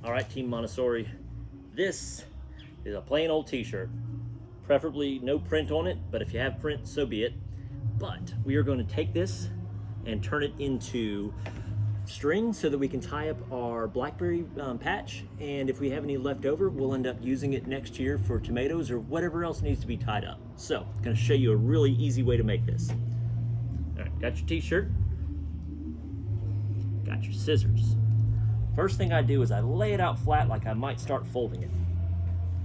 All right, Team Montessori, this is a plain old t-shirt. Preferably no print on it, but if you have print, so be it. But we are going to take this and turn it into string so that we can tie up our blackberry patch, and if we have any left over, we'll end up using it next year for tomatoes or whatever else needs to be tied up. So I'm going to show you a really easy way to make this. All right, got your t-shirt, got your scissors. First thing I do is I lay it out flat like I might start folding it.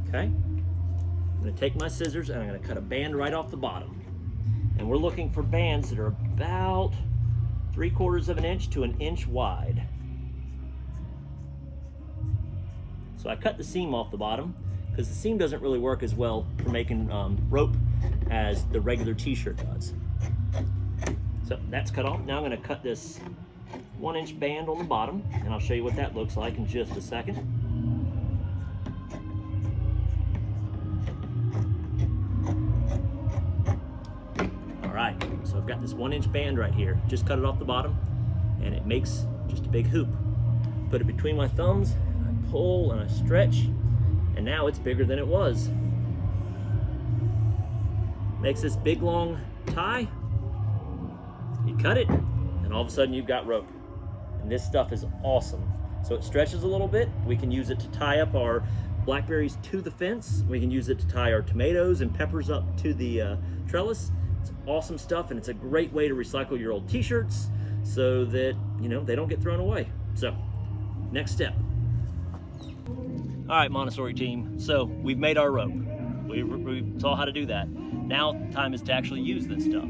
Okay, I'm going to take my scissors and I'm going to cut a band right off the bottom, and we're looking for bands that are about 3/4 of an inch to an inch wide. So I cut the seam off the bottom because the seam doesn't really work as well for making rope as the regular t-shirt does. So that's cut off. Now I'm going to cut this 1-inch band on the bottom, and I'll show you what that looks like in just a second. All right, so I've got this 1-inch band right here. Just cut it off the bottom, and it makes just a big hoop. Put it between my thumbs, and I pull and I stretch, and now it's bigger than it was. Makes this big long tie. You cut it, and all of a sudden you've got rope. And this stuff is awesome. So it stretches a little bit. We can use it to tie up our blackberries to the fence. We can use it to tie our tomatoes and peppers up to the trellis. It's awesome stuff, and it's a great way to recycle your old t-shirts so that, you know, they don't get thrown away. So, next step. All right, Montessori team. So we've made our rope. We saw how to do that. Now time is to actually use this stuff.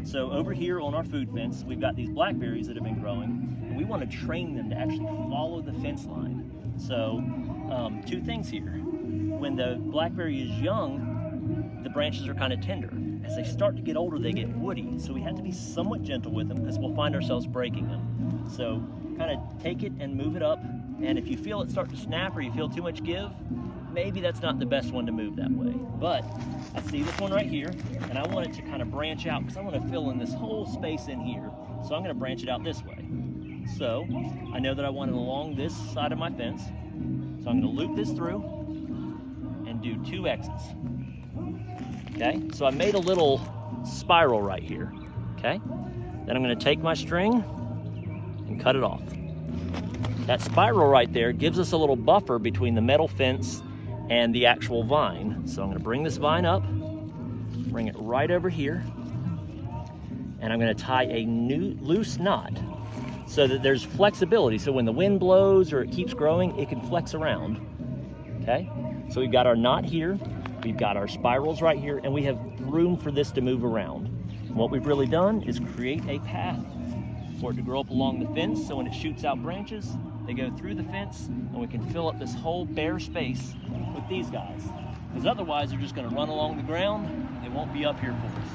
So over here on our food fence, we've got these blackberries that have been growing, and we want to train them to actually follow the fence line. So two things here. When the blackberry is young, the branches are kind of tender. As they start to get older, they get woody. So we have to be somewhat gentle with them because we'll find ourselves breaking them. So kind of take it and move it up. And if you feel it start to snap or you feel too much give, maybe that's not the best one to move that way. But I see this one right here, and I want it to kind of branch out because I want to fill in this whole space in here. So I'm going to branch it out this way. So I know that I want it along this side of my fence. So I'm going to loop this through and do 2 exits. Okay, so I made a little spiral right here. Okay, then I'm going to take my string and cut it off. That spiral right there gives us a little buffer between the metal fence and the actual vine. So I'm going to bring this vine up, bring it right over here, and I'm going to tie a new loose knot so that there's flexibility. So when the wind blows or it keeps growing, it can flex around. Okay, so we've got our knot here, we've got our spirals right here, and we have room for this to move around. And what we've really done is create a path for it to grow up along the fence, so when it shoots out branches, they go through the fence, and we can fill up this whole bare space with these guys. Because otherwise, they're just going to run along the ground, and they won't be up here for us.